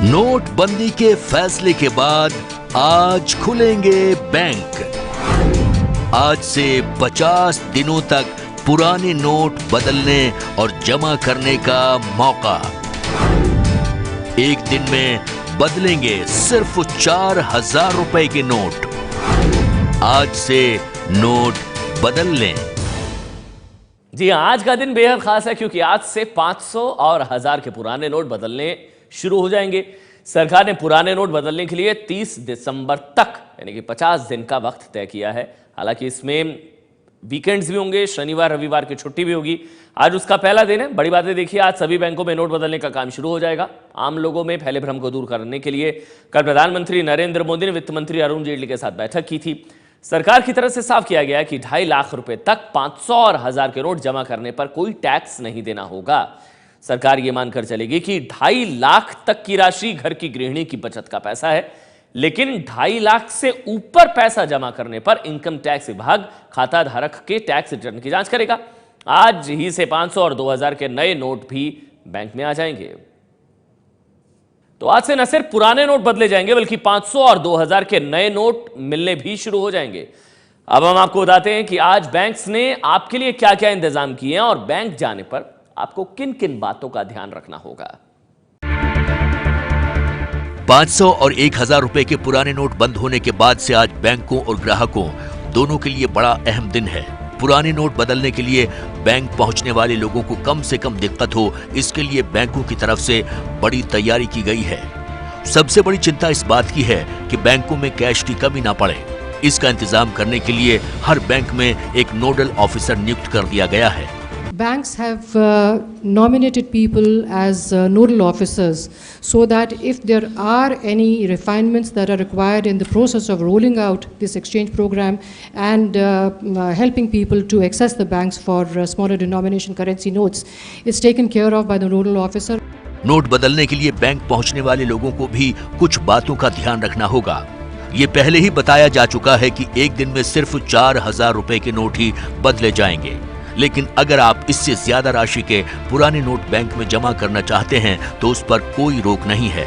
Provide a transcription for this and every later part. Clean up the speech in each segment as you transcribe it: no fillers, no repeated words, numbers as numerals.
नोटबंदी के फैसले के बाद आज खुलेंगे बैंक। आज से 50 दिनों तक पुराने नोट बदलने और जमा करने का मौका। एक दिन में बदलेंगे सिर्फ 4000 रुपए के नोट। आज से नोट बदल लें। जी आज का दिन बेहद खास है क्योंकि आज से 500 और 1000 के पुराने नोट बदलने शुरू हो जाएंगे। सरकार ने पुराने नोट बदलने के लिए 30 दिसंबर तक यानी कि 50 दिन का वक्त तय किया है। हालांकि इसमें वीकेंड्स भी होंगे, शनिवार रविवार की छुट्टी भी होगी। आज उसका पहला दिन है। बड़ी बातें देखिए, आज सभी बैंकों में नोट बदलने का काम शुरू हो जाएगा। आम लोगों में फैले भ्रम को दूर करने के लिए कल प्रधानमंत्री नरेंद्र मोदी ने वित्त मंत्री अरुण जेटली के साथ बैठक की थी। सरकार की तरफ से साफ किया गया कि 2.5 लाख रुपए तक 500 और 1000 के नोट जमा करने पर कोई टैक्स नहीं देना होगा। सरकार ये मानकर चलेगी कि 2.5 लाख तक की राशि घर की गृहिणी की बचत का पैसा है, लेकिन 2.5 लाख से ऊपर पैसा जमा करने पर इनकम टैक्स विभाग खाता धारक के टैक्स रिटर्न की जांच करेगा। आज ही से 500 और 2000 के नए नोट भी बैंक में आ जाएंगे। तो आज से न सिर्फ पुराने नोट बदले जाएंगे बल्कि 500 और 2000 के नए नोट मिलने भी शुरू हो जाएंगे। अब हम आपको बताते हैं कि आज बैंक्स ने आपके लिए क्या क्या इंतजाम किए हैं और बैंक जाने पर आपको किन किन बातों का ध्यान रखना होगा। 500 और 1000 रुपए के पुराने नोट बंद होने के बाद से आज बैंकों और ग्राहकों दोनों के लिए बड़ा अहम दिन है। पुराने नोट बदलने के लिए बैंक पहुंचने वाले लोगों को कम से कम दिक्कत हो, इसके लिए बैंकों की तरफ से बड़ी तैयारी की गई है। सबसे बड़ी चिंता इस बात की है कि बैंकों में कैश की कमी ना पड़े। इसका इंतजाम करने के लिए हर बैंक में एक नोडल ऑफिसर नियुक्त कर दिया गया है। Banks have nominated people as nodal officers so that if there are any refinements that are required in the process of rolling out this exchange program and helping people to access the banks for smaller denomination currency notes, it's taken care of by the nodal officer. Note बदलने के लिए bank पहुंचने वाले लोगों को भी कुछ बातों का ध्यान रखना होगा। ये पहले ही बताया जा चुका है कि एक दिन में सिर्फ 4000 रुपए के नोट ही बदले जाएंगे, लेकिन अगर आप इससे ज्यादा राशि के पुराने नोट बैंक में जमा करना चाहते हैं तो उस पर कोई रोक नहीं है।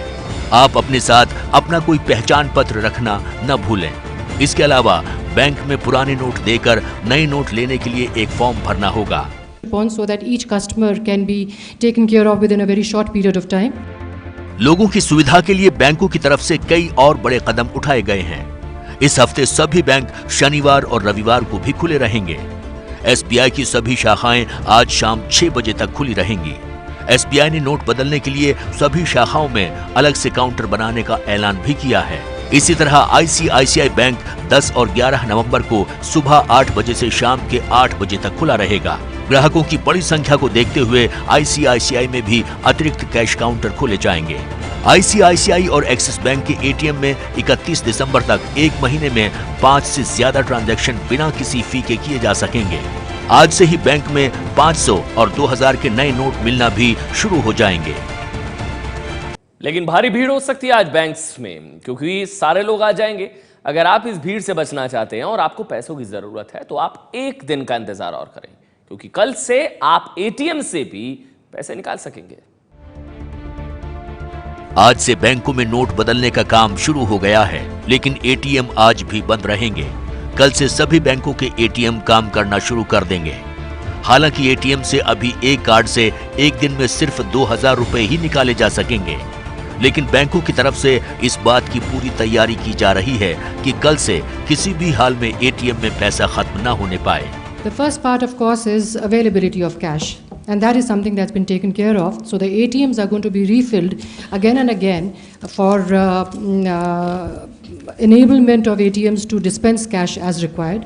आप अपने साथ अपना कोई पहचान पत्र रखना न भूलें। इसके अलावा बैंक में पुराने नोट देकर नए नोट लेने के लिए एक फॉर्म भरना होगा। So that each customer can be taken care of within a very short period of time. लोगों की सुविधा के लिए बैंकों की तरफ से कई और बड़े कदम उठाए गए हैं। इस हफ्ते सभी बैंक शनिवार और रविवार को भी खुले रहेंगे। एसबीआई की सभी शाखाएं आज शाम 6 बजे तक खुली रहेंगी। एसबीआई ने नोट बदलने के लिए सभी शाखाओं में अलग से काउंटर बनाने का ऐलान भी किया है। इसी तरह आईसीआईसीआई बैंक 10 और 11 नवंबर को सुबह 8 बजे से शाम के 8 बजे तक खुला रहेगा। ग्राहकों की बड़ी संख्या को देखते हुए आईसीआईसीआई में भी अतिरिक्त कैश काउंटर खोले जाएंगे। आईसीआईसीआई और एक्सिस बैंक के एटीएम में 31 दिसंबर तक एक महीने में 5 से ज्यादा ट्रांजैक्शन बिना किसी फी के किए जा सकेंगे। आज से ही बैंक में 500 और 2000 के नए नोट मिलना भी शुरू हो जाएंगे। लेकिन भारी भीड़ हो सकती है आज बैंक्स में, क्योंकि सारे लोग आ जाएंगे। अगर आप इस भीड़ से बचना चाहते हैं और आपको पैसों की जरूरत है तो आप एक दिन का इंतजार और करें, क्योंकि कल से आप एटीएम से भी पैसे निकाल सकेंगे। आज से बैंकों में नोट बदलने का काम शुरू हो गया है, लेकिन एटीएम आज भी बंद रहेंगे। कल से सभी बैंकों के एटीएम काम करना शुरू कर देंगे। हालांकि एटीएम से अभी एक कार्ड से एक दिन में सिर्फ 2000 रुपए ही निकाले जा सकेंगे, लेकिन बैंकों की तरफ से इस बात की पूरी तैयारी की जा रही है कि कल से किसी भी हाल में एटीएम में पैसा खत्म न होने पाए। The first part, of course, is availability of cash, and that is something that's been taken care of. So the ATMs are going to be refilled again and again for enablement of ATMs to dispense cash as required.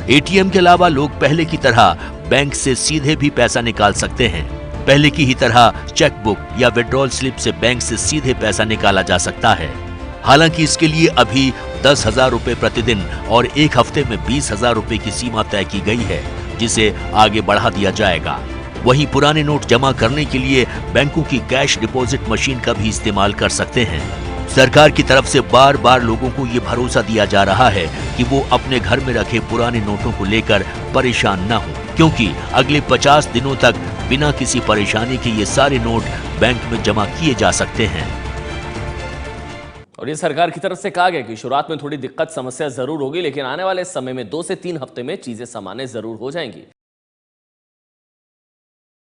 ATM के अलावा लोग पहले की तरह bank से सीधे भी पैसा निकाल सकते हैं। पहले की ही तरह चेकबुक या विड्रॉल स्लिप से बैंक से सीधे पैसा निकाला जा सकता है। हालांकि इसके लिए अभी 10,000 रुपए प्रतिदिन और एक हफ्ते में 20,000 रुपए की सीमा तय की गई है, जिसे आगे बढ़ा दिया जाएगा। वहीं पुराने नोट जमा करने के लिए बैंकों की कैश डिपॉजिट मशीन का भी इस्तेमाल कर सकते हैं। सरकार की तरफ से बार बार लोगों को ये भरोसा दिया जा रहा है कि वो अपने घर में रखे पुराने नोटों को लेकर परेशान न हो, क्योंकि अगले 50 दिनों तक बिना किसी परेशानी के ये सारे नोट बैंक में जमा किए जा सकते हैं। और ये सरकार की तरफ से कहा गया कि शुरुआत में थोड़ी दिक्कत समस्या जरूर होगी, लेकिन आने वाले समय में 2 से 3 हफ्ते में चीजें सामान्य जरूर हो जाएंगी।